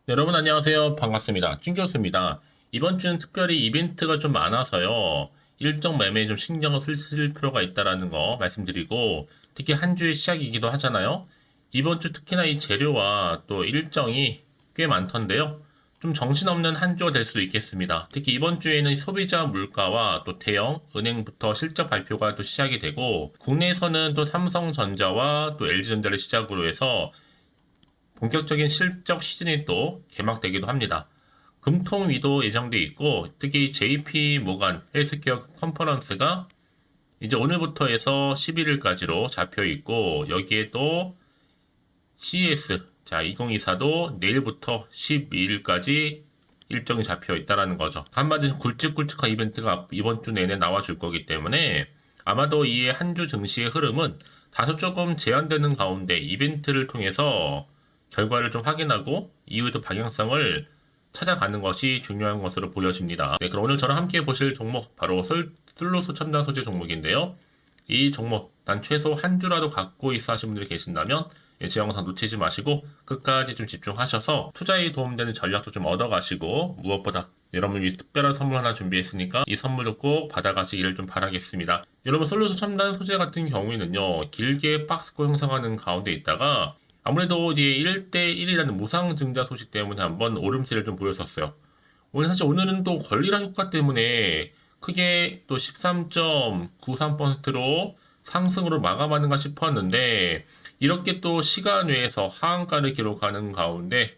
네, 여러분 안녕하세요. 반갑습니다. 준 교수입니다. 이번 주는 특별히 이벤트가 좀 많아서요. 일정 매매에 좀 신경을 쓸 필요가 있다라는 거 말씀드리고, 특히 한 주의 시작이기도 하잖아요. 이번 주 특히나 이 재료와 또 일정이 꽤 많던데요. 좀 정신없는 한 주가 될 수도 있겠습니다. 특히 이번 주에는 소비자 물가와 또 대형 은행부터 실적 발표가 또 시작이 되고, 국내에서는 또 삼성전자와 또 LG전자를 시작으로 해서 본격적인 실적 시즌이 또 개막되기도 합니다. 금통위도 예정돼 있고 특히 JP 모간 헬스케어 컨퍼런스가 이제 오늘부터 해서 11일까지로 잡혀 있고 여기에 또 CES 2024도 내일부터 12일까지 일정이 잡혀 있다라는 거죠. 한마디 굵직굵직한 이벤트가 이번 주 내내 나와줄 거기 때문에 아마도 이 한 주 증시의 흐름은 다소 조금 제한되는 가운데 이벤트를 통해서 결과를 좀 확인하고 이후에도 방향성을 찾아가는 것이 중요한 것으로 보여집니다. 네, 그럼 오늘 저랑 함께 보실 종목 바로 슬로스 첨단 소재 종목인데요. 이 종목 단 최소 한 주라도 갖고 있어 하신 분들이 계신다면 제 영상 놓치지 마시고 끝까지 좀 집중하셔서 투자에 도움되는 전략도 좀 얻어가시고 무엇보다 여러분 위해 특별한 선물 하나 준비했으니까 이 선물도 꼭 받아가시기를 좀 바라겠습니다. 여러분 솔루션 첨단 소재 같은 경우에는요 길게 박스권 형성하는 가운데 있다가 아무래도 이제 1대1이라는 무상증자 소식 때문에 한번 오름세를 좀 보였었어요. 오늘 사실 오늘은 또 권리라 효과 때문에 크게 또 13.93%로 상승으로 마감하는가 싶었는데 이렇게 또 시간 외에서 하한가를 기록하는 가운데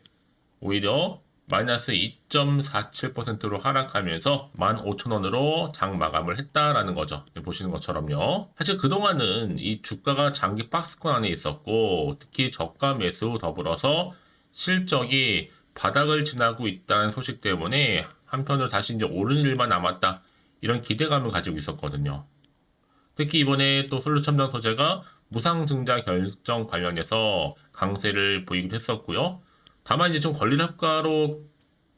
오히려 마이너스 2.47%로 하락하면서 15,000원으로 장 마감을 했다라는 거죠. 보시는 것처럼요. 사실 그동안은 이 주가가 장기 박스권 안에 있었고 특히 저가 매수 더불어서 실적이 바닥을 지나고 있다는 소식 때문에 한편으로 다시 이제 오르는 일만 남았다. 이런 기대감을 가지고 있었거든요. 특히 이번에 또 솔루첨단 소재가 무상증자 결정 관련해서 강세를 보이기도 했었고요. 다만 이제 좀 권리 효과로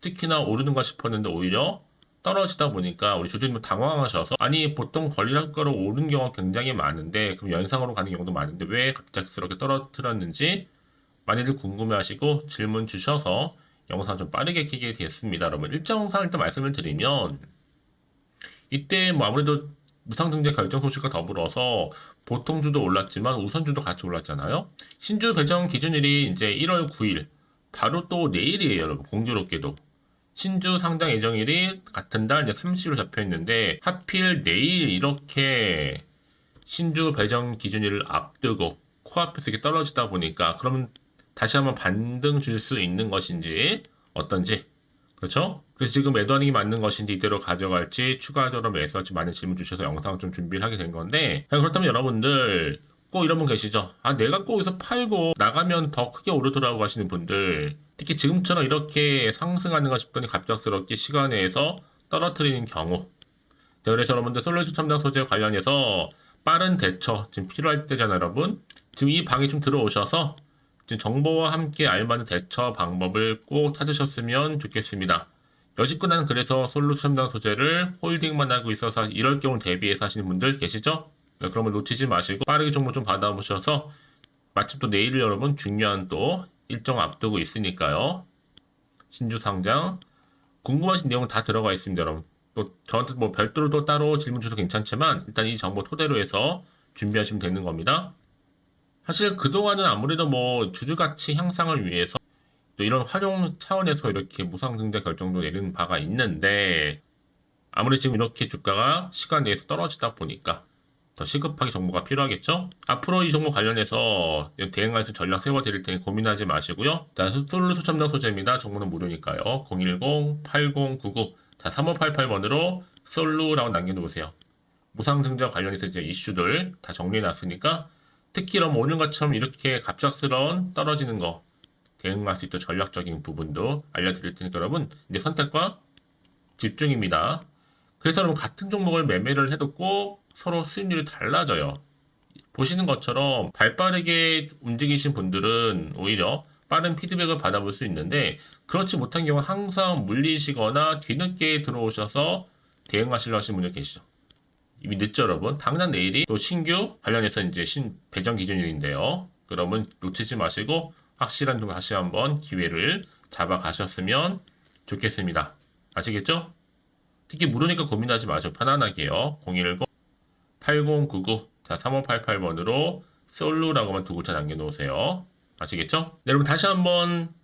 특히나 오르는가 싶었는데 오히려 떨어지다 보니까 우리 주주님 당황하셔서 아니 보통 권리 효과로 오른 경우가 굉장히 많은데 그럼 연상으로 가는 경우도 많은데 왜 갑작스럽게 떨어뜨렸는지 많이들 궁금해하시고 질문 주셔서 영상 좀 빠르게 켜게 됐습니다. 여러분 일정상 일단 말씀을 드리면 이때 뭐 아무래도 무상증자 결정 소식과 더불어서 보통주도 올랐지만 우선주도 같이 올랐잖아요. 신주 배정 기준일이 이제 1월 9일 바로 또 내일이에요, 여러분. 공교롭게도. 신주 상장 예정일이 같은 달 이제 30일로 잡혀 있는데 하필 내일 이렇게 신주 배정 기준일을 앞두고 코앞에서 이렇게 떨어지다 보니까 그러면 다시 한번 반등 줄 수 있는 것인지 어떤지 그렇죠? 그래서 지금 매도하는 게 맞는 것인지 이대로 가져갈지 추가적으로 매수할지 많은 질문 주셔서 영상을 좀 준비를 하게 된 건데 그렇다면 여러분들 꼭 이런 분 계시죠? 아 내가 꼭 여기서 팔고 나가면 더 크게 오르더라고 하시는 분들 특히 지금처럼 이렇게 상승하는가 싶더니 갑작스럽게 시간에서 떨어뜨리는 경우 자, 그래서 여러분들 솔루션 첨단 소재 관련해서 빠른 대처 지금 필요할 때잖아요 여러분 지금 이 방에 좀 들어오셔서 지금 정보와 함께 알맞은 대처 방법을 꼭 찾으셨으면 좋겠습니다. 여지껏은 그래서 솔루션 첨단 소재를 홀딩만 하고 있어서 이럴 경우 대비해서 하시는 분들 계시죠? 네, 그런 거 놓치지 마시고 빠르게 정보 좀 받아보셔서 마침 또 내일 여러분 중요한 또 일정 앞두고 있으니까요. 신주 상장 궁금하신 내용은 다 들어가 있습니다, 여러분. 또 저한테 뭐 별도로 또 따로 질문 주셔도 괜찮지만 일단 이 정보 토대로 해서 준비하시면 되는 겁니다. 사실 그동안은 아무래도 뭐 주주 가치 향상을 위해서 또 이런 활용 차원에서 이렇게 무상증자 결정도 내리는 바가 있는데 아무리 지금 이렇게 주가가 시간 내에서 떨어지다 보니까 더 시급하게 정보가 필요하겠죠? 앞으로 이 종목 관련해서 대응할 수 전략 세워드릴 테니 고민하지 마시고요. 자, 솔루션 첨단 소재입니다. 정보는 무료니까요. 010-8099 3588번으로 솔루라고 남겨놓으세요. 무상증자 관련해서 이제 이슈들 다 정리해놨으니까 특히 그럼 오늘같처럼 이렇게 갑작스러운 떨어지는 거 대응할 수 있도록 전략적인 부분도 알려드릴 테니까 여러분 이제 선택과 집중입니다. 그래서 여러분 같은 종목을 매매를 해도 꼭 서로 수익률이 달라져요. 보시는 것처럼 발빠르게 움직이신 분들은 오히려 빠른 피드백을 받아볼 수 있는데 그렇지 못한 경우 항상 물리시거나 뒤늦게 들어오셔서 대응하시려 하시는 분들 계시죠. 이미 늦죠, 여러분. 당장 내일이 또 신규 관련해서 이제 배정 기준일인데요. 그러면 놓치지 마시고 확실한 좀 다시 한번 기회를 잡아가셨으면 좋겠습니다. 아시겠죠? 특히 무료니까 고민하지 마시고 편안하게요. 010-8099 3588번으로 솔루라고만 두 글자 남겨놓으세요. 아시겠죠? 네, 여러분 다시 한번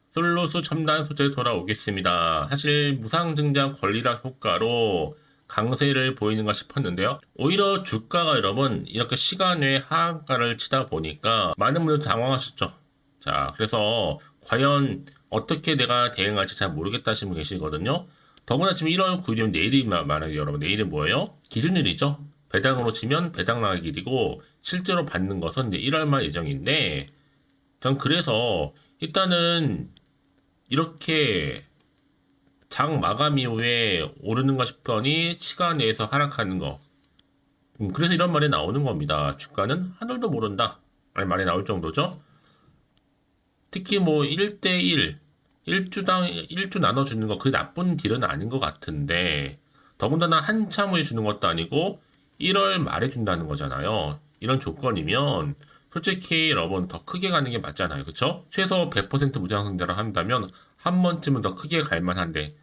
솔로수 첨단 소재에 돌아오겠습니다. 사실 무상증자 권리락 효과로 강세를 보이는가 싶었는데요. 오히려 주가가 여러분 이렇게 시간 외에 하한가를 치다 보니까 많은 분들 당황하셨죠. 자, 그래서 과연 어떻게 내가 대응할지 잘 모르겠다 하시는 분 계시거든요. 더구나 지금 1월 9일이면 내일이 말하기 여러분 내일은 뭐예요? 기준일이죠. 배당으로 치면 배당 나길이고 실제로 받는 것은 이제 1월 말 예정인데 전 그래서 일단은 이렇게 장 마감 이후에 오르는가 싶더니 시간 내에서 하락하는 거. 그래서 이런 말이 나오는 겁니다. 주가는 하늘도 모른다. 라는 말이 나올 정도죠. 특히 뭐 1대1, 1주 나눠주는 거, 그게 나쁜 딜은 아닌 것 같은데, 더군다나 한참 후에 주는 것도 아니고, 1월 말에 준다는 거잖아요. 이런 조건이면, 솔직히 여러분 더 크게 가는 게 맞잖아요. 그쵸? 최소 100% 무상승자를 한다면, 한 번쯤은 더 크게 갈 만한데,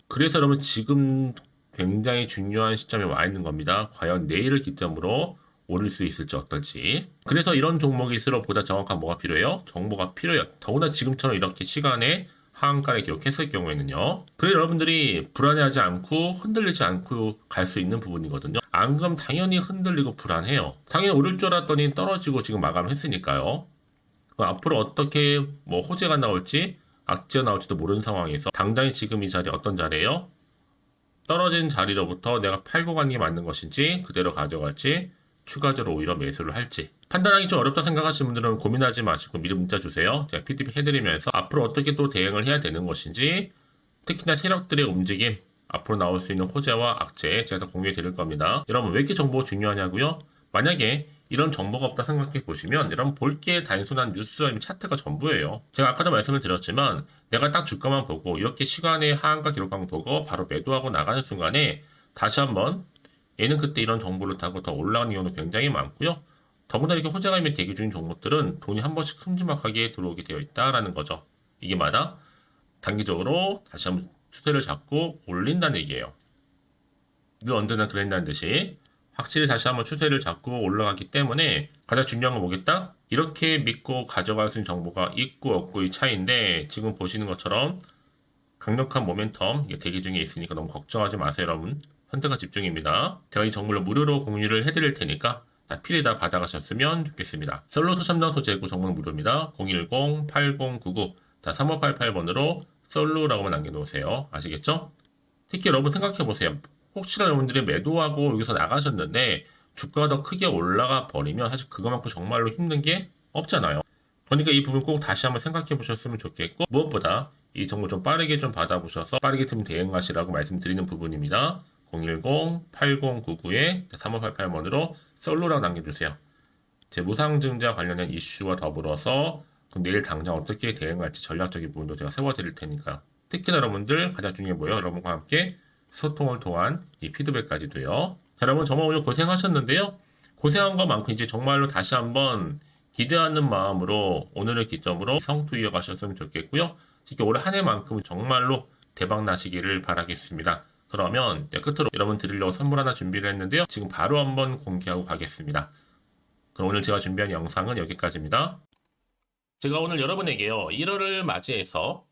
그래서 여러분 지금 굉장히 중요한 시점에 와 있는 겁니다. 과연 내일을 기점으로 오를 수 있을지 어떨지. 그래서 이런 종목일수록 보다 정확한 뭐가 필요해요? 정보가 필요해요. 더구나 지금처럼 이렇게 시간에 하한가를 기록했을 경우에는요. 그래 여러분들이 불안해하지 않고 흔들리지 않고 갈 수 있는 부분이거든요. 안 그럼 당연히 흔들리고 불안해요. 당연히 오를 줄 알았더니 떨어지고 지금 마감을 했으니까요. 그럼 앞으로 어떻게 뭐 호재가 나올지 악재가 나올지도 모르는 상황에서 당장에 지금 이 자리 어떤 자리예요? 떨어진 자리로부터 내가 팔고 가는 게 맞는 것인지 그대로 가져갈지 추가적으로 오히려 매수를 할지 판단하기 좀 어렵다 생각하시는 분들은 고민하지 마시고 미리 문자 주세요. 제가 피드백 해드리면서 앞으로 어떻게 또 대응을 해야 되는 것인지 특히나 세력들의 움직임 앞으로 나올 수 있는 호재와 악재 제가 다 공유해 드릴 겁니다. 여러분 왜 이렇게 정보가 중요하냐고요? 만약에 이런 정보가 없다 생각해 보시면 여러분 볼 게 단순한 뉴스 아니면 차트가 전부예요. 제가 아까도 말씀을 드렸지만 내가 딱 주가만 보고 이렇게 시간에 하한가 기록한 거 보고 바로 매도하고 나가는 순간에 다시 한번 얘는 그때 이런 정보를 타고 더 올라가는 경우도 굉장히 많고요. 더구나 이렇게 호재가 있는 대기 중인 종목들은 돈이 한 번씩 큼지막하게 들어오게 되어 있다라는 거죠. 이게 마다 단기적으로 다시 한번 추세를 잡고 올린다는 얘기예요. 늘 언제나 그랬다는 듯이 확실히 다시 한번 추세를 잡고 올라가기 때문에 가장 중요한 건 뭐겠다? 이렇게 믿고 가져갈 수 있는 정보가 있고 없고의 차이인데 지금 보시는 것처럼 강력한 모멘텀 이게 대기 중에 있으니까 너무 걱정하지 마세요 여러분. 선택과 집중입니다. 제가 이 정보를 무료로 공유를 해드릴 테니까 필히 다 받아가셨으면 좋겠습니다. 솔로스 첨단 소재구 정보는 무료입니다. 010-8099-3588번으로 솔로라고만 남겨놓으세요. 아시겠죠? 특히 여러분 생각해보세요. 혹시나 여러분들이 매도하고 여기서 나가셨는데 주가가 더 크게 올라가 버리면 사실 그거만큼 정말로 힘든 게 없잖아요. 그러니까 이 부분 꼭 다시 한번 생각해 보셨으면 좋겠고 무엇보다 이 정보 좀 빠르게 좀 받아보셔서 빠르게 좀 대응하시라고 말씀드리는 부분입니다. 010-8099-3588번으로 솔로라고 남겨주세요. 제 무상증자 관련된 이슈와 더불어서 그럼 내일 당장 어떻게 대응할지 전략적인 부분도 제가 세워드릴 테니까 특히나 여러분들 가장 중요해 보여 여러분과 함께 소통을 통한 이 피드백까지도요. 자, 여러분 정말 오늘 고생하셨는데요. 고생한 것만큼 이제 정말로 다시 한번 기대하는 마음으로 오늘을 기점으로 성투 이어가셨으면 좋겠고요. 특히 올해 한 해만큼 정말로 대박 나시기를 바라겠습니다. 그러면 끝으로 여러분 드리려고 선물 하나 준비를 했는데요. 지금 바로 한번 공개하고 가겠습니다. 그럼 오늘 제가 준비한 영상은 여기까지입니다. 제가 오늘 여러분에게요. 1월을 맞이해서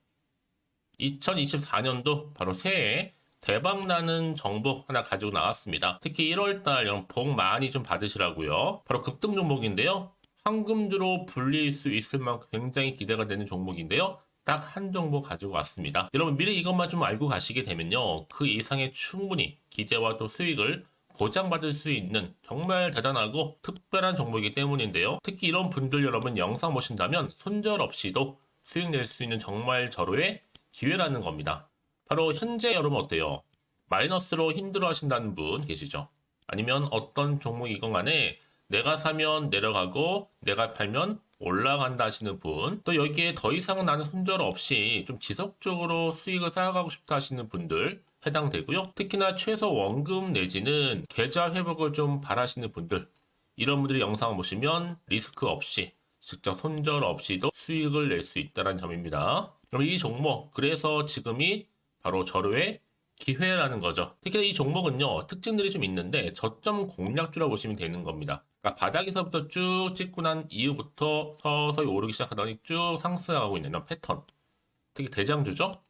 2024년도 바로 새해 대박나는 정보 하나 가지고 나왔습니다. 특히 1월달 복 많이 좀 받으시라고요. 바로 급등 종목인데요. 황금주로 불릴 수 있을 만큼 굉장히 기대가 되는 종목인데요. 딱 한 종목 가지고 왔습니다. 여러분 미리 이것만 좀 알고 가시게 되면요. 그 이상의 충분히 기대와 또 수익을 보장받을 수 있는 정말 대단하고 특별한 종목이기 때문인데요. 특히 이런 분들 여러분 영상 보신다면 손절없이도 수익 낼 수 있는 정말 절호의 기회라는 겁니다. 바로 현재 여러분 어때요? 마이너스로 힘들어 하신다는 분 계시죠? 아니면 어떤 종목이건 간에 내가 사면 내려가고 내가 팔면 올라간다 하시는 분, 또 여기에 더 이상 나는 손절 없이 좀 지속적으로 수익을 쌓아가고 싶다 하시는 분들 해당되고요. 특히나 최소 원금 내지는 계좌 회복을 좀 바라시는 분들, 이런 분들이 영상을 보시면 리스크 없이 직접 손절 없이도 수익을 낼 수 있다는 점입니다. 그럼 이 종목, 그래서 지금이 바로 절호의 기회라는 거죠. 특히 이 종목은요, 특징들이 좀 있는데 저점 공략주라고 보시면 되는 겁니다. 그러니까 바닥에서부터 쭉 찍고 난 이후부터 서서히 오르기 시작하더니 쭉 상승하고 있는 이런 패턴. 특히 대장주죠.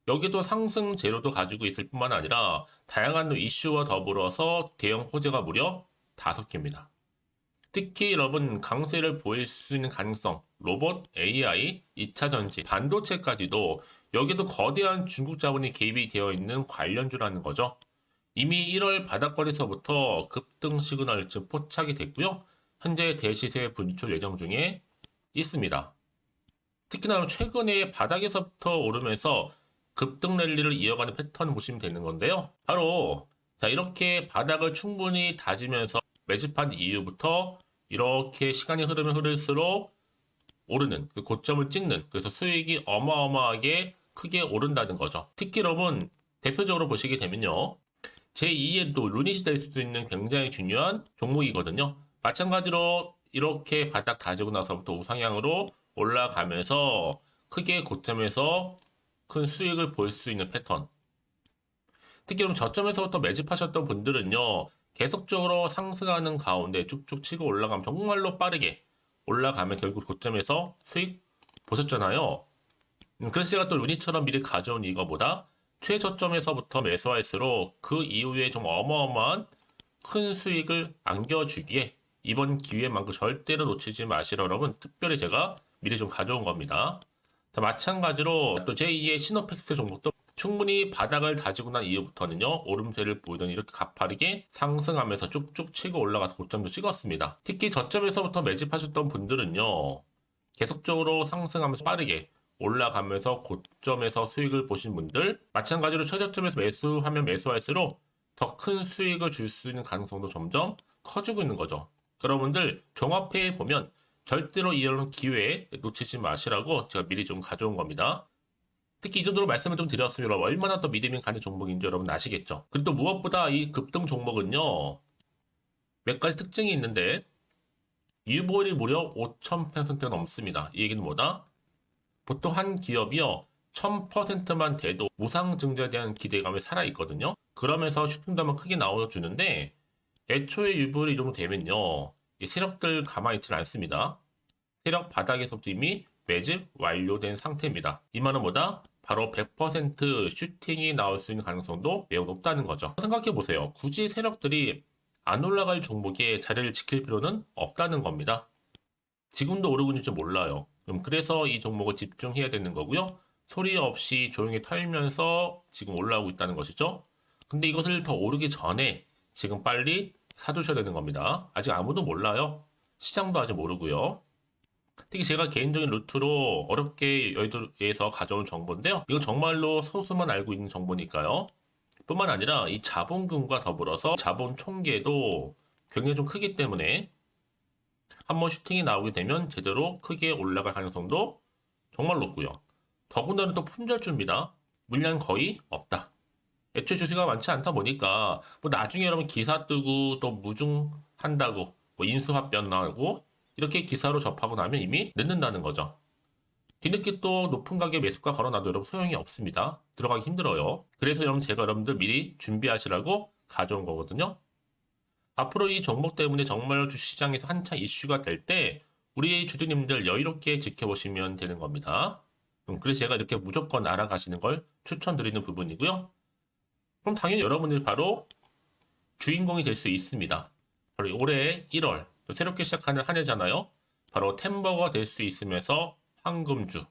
여기도 상승 재료도 가지고 있을 뿐만 아니라 다양한 이슈와 더불어서 대형 호재가 무려 5개입니다. 특히 여러분 강세를 보일 수 있는 가능성, 로봇, AI, 2차 전지, 반도체까지도 여기도 거대한 중국 자본이 개입이 되어 있는 관련주라는 거죠. 이미 1월 바닥거리서부터 급등 시그널 즉 포착이 됐고요. 현재 대시세 분출 예정 중에 있습니다. 특히나 최근에 바닥에서부터 오르면서 급등 랠리를 이어가는 패턴을 보시면 되는 건데요. 바로 자 이렇게 바닥을 충분히 다지면서 매집한 이후부터 이렇게 시간이 흐르면 흐를수록 오르는 그 고점을 찍는 그래서 수익이 어마어마하게 크게 오른다는 거죠. 특히 여러분 대표적으로 보시게 되면요. 제2의 또 루닛이 될 수도 있는 굉장히 중요한 종목이거든요. 마찬가지로 이렇게 바닥 다지고 나서부터 우상향으로 올라가면서 크게 고점에서 큰 수익을 볼 수 있는 패턴. 특히 그럼 저점에서부터 매집하셨던 분들은요. 계속적으로 상승하는 가운데 쭉쭉 치고 올라가면 정말로 빠르게 올라가면 결국 고점에서 수익 보셨잖아요. 그래서 제가 또 루닛처럼 미리 가져온 이거보다 최저점에서부터 매수할수록 그 이후에 좀 어마어마한 큰 수익을 안겨주기에 이번 기회만큼 절대로 놓치지 마시라 여러분 특별히 제가 미리 좀 가져온 겁니다. 자, 마찬가지로 또 제2의 시노펙스 종목도 충분히 바닥을 다지고 난 이후부터는요 오름세를 보이더니 이렇게 가파르게 상승하면서 쭉쭉 치고 올라가서 고점도 찍었습니다. 특히 저점에서부터 매집하셨던 분들은요 계속적으로 상승하면서 빠르게 올라가면서 고점에서 수익을 보신 분들 마찬가지로 최저점에서 매수하면 매수할수록 더 큰 수익을 줄 수 있는 가능성도 점점 커지고 있는 거죠. 여러분들 종합해 보면 절대로 이런 기회에 놓치지 마시라고 제가 미리 좀 가져온 겁니다. 특히 이 정도로 말씀을 좀 드렸으면 얼마나 더 믿음이 가는 종목인지 여러분 아시겠죠? 그리고 또 무엇보다 이 급등 종목은요 몇 가지 특징이 있는데 유보율이 무려 5000%가 넘습니다. 이 얘기는 뭐다? 보통 한 기업이요 1000%만 돼도 무상증자에 대한 기대감이 살아있거든요. 그러면서 슈팅도 한번 크게 나와주는데 애초에 유보율이 이 정도 되면요 이 세력들 가만히 있지는 않습니다. 세력 바닥에서부터 이미 매집 완료된 상태입니다. 이 말은 뭐다? 바로 100% 슈팅이 나올 수 있는 가능성도 매우 높다는 거죠. 생각해보세요. 굳이 세력들이 안 올라갈 종목에 자리를 지킬 필요는 없다는 겁니다. 지금도 오르고 있는지 몰라요. 그래서 이 종목을 집중해야 되는 거고요. 소리 없이 조용히 털면서 지금 올라오고 있다는 것이죠. 근데 이것을 더 오르기 전에 지금 빨리 사두셔야 되는 겁니다. 아직 아무도 몰라요. 시장도 아직 모르고요. 특히 제가 개인적인 루트로 어렵게 여의도에서 가져온 정보인데요. 이건 정말로 소수만 알고 있는 정보니까요. 뿐만 아니라 이 자본금과 더불어서 자본 총계도 굉장히 좀 크기 때문에 한번 슈팅이 나오게 되면 제대로 크게 올라갈 가능성도 정말 높고요. 더군다나 또 품절주입니다. 물량 거의 없다. 애초에 주식가 많지 않다 보니까 뭐 나중에 여러분 기사 뜨고 또 무중한다고 뭐 인수합병 나오고 이렇게 기사로 접하고 나면 이미 늦는다는 거죠. 뒤늦게 또 높은 가격에 매수가 걸어놔도 여러분 소용이 없습니다. 들어가기 힘들어요. 그래서 여러분 제가 여러분들 미리 준비하시라고 가져온 거거든요. 앞으로 이 종목 때문에 정말 주시장에서 한차 이슈가 될 때 우리 주주님들 여유롭게 지켜보시면 되는 겁니다. 그래서 제가 이렇게 무조건 알아가시는 걸 추천드리는 부분이고요. 그럼 당연히 여러분들이 바로 주인공이 될 수 있습니다. 바로 올해 1월 또 새롭게 시작하는 한 해잖아요. 바로 템버가 될 수 있으면서 황금주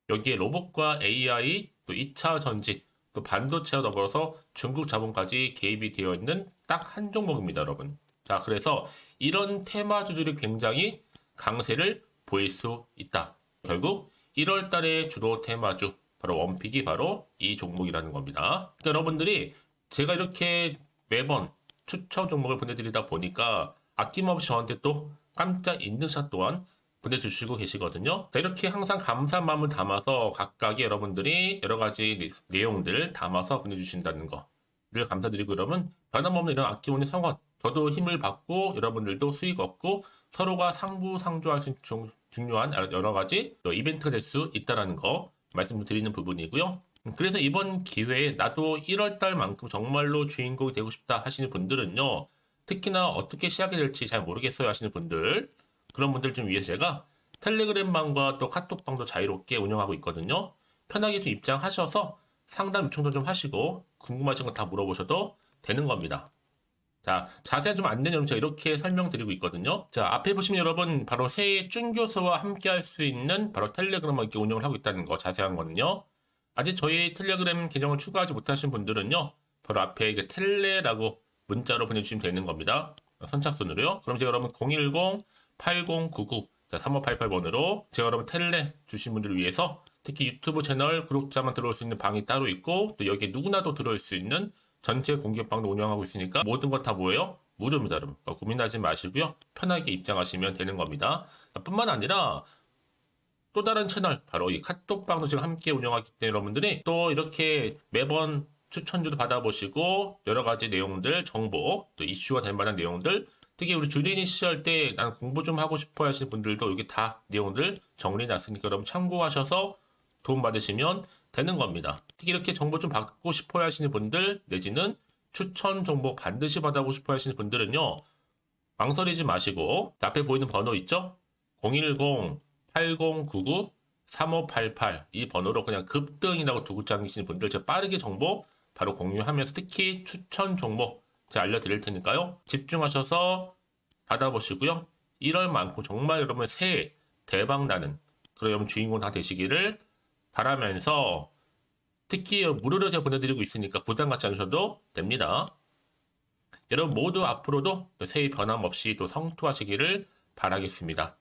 여기에 로봇과 AI 또 2차 전지 또 반도체와 더불어서 중국 자본까지 개입이 되어 있는 딱 한 종목입니다, 여러분. 자, 그래서 이런 테마주들이 굉장히 강세를 보일 수 있다. 결국 1월 달에 주로 테마주 바로 원픽이 바로 이 종목이라는 겁니다. 그러니까 여러분들이 제가 이렇게 매번 추천 종목을 보내드리다 보니까 아낌없이 저한테 또 깜짝 인증샷 또한 보내주시고 계시거든요. 자, 이렇게 항상 감사한 마음을 담아서 각각의 여러분들이 여러 가지 내용들 담아서 보내주신다는 거를 감사드리고 여러분 변함없는 이런 아낌없는 성원 저도 힘을 받고 여러분들도 수익 얻고 서로가 상부상조할 수 있는 중요한 여러 가지 이벤트가 될 수 있다는 거 말씀드리는 부분이고요. 그래서 이번 기회에 나도 1월달만큼 정말로 주인공이 되고 싶다 하시는 분들은요. 특히나 어떻게 시작이 될지 잘 모르겠어요 하시는 분들, 그런 분들 좀 위해서 제가 텔레그램방과 또 카톡방도 자유롭게 운영하고 있거든요. 편하게 좀 입장하셔서 상담 요청도 좀 하시고 궁금하신 거 다 물어보셔도 되는 겁니다. 자, 자세한 좀 안내는 여러분 제가 이렇게 설명드리고 있거든요. 자, 앞에 보시면 여러분 바로 새해 쭌교수와 함께 할 수 있는 바로 텔레그램을 이렇게 운영을 하고 있다는 거, 자세한 거는요. 아직 저희 텔레그램 계정을 추가하지 못하신 분들은요. 바로 앞에 이게 텔레라고 문자로 보내주시면 되는 겁니다. 선착순으로요. 그럼 제가 여러분 010-8099-3588번으로 제가 여러분 텔레 주신 분들을 위해서 특히 유튜브 채널 구독자만 들어올 수 있는 방이 따로 있고 또 여기에 누구나도 들어올 수 있는 전체 공개방도 운영하고 있으니까 모든 것 다 뭐예요? 무료입니다, 여러분. 고민하지 마시고요. 편하게 입장하시면 되는 겁니다. 뿐만 아니라 또 다른 채널, 바로 이 카톡방도 지금 함께 운영하기 때문에 여러분들이 또 이렇게 매번 추천주도 받아보시고 여러 가지 내용들, 정보, 또 이슈가 될 만한 내용들, 특히 우리 주린이 시절 때 난 공부 좀 하고 싶어 하시는 분들도 여기 다 내용들 정리해놨으니까 여러분 참고하셔서 도움 받으시면 되는 겁니다. 특히 이렇게 정보 좀 받고 싶어 하시는 분들, 내지는 추천 정보 반드시 받아보고 싶어 하시는 분들은요. 망설이지 마시고 앞에 보이는 번호 있죠? 010-8099-3588 이 번호로 그냥 급등이라고 두고 당기시는 분들 제가 빠르게 정보 바로 공유하면서 특히 추천 종목 제가 알려드릴 테니까요. 집중하셔서 받아보시고요. 1월만큼 정말 여러분 새해 대박나는 그런 여러분 주인공 다 되시기를 바라면서 특히 무료로 제가 보내드리고 있으니까 부담 갖지 않으셔도 됩니다. 여러분 모두 앞으로도 새해 변함없이 또 성투하시기를 바라겠습니다.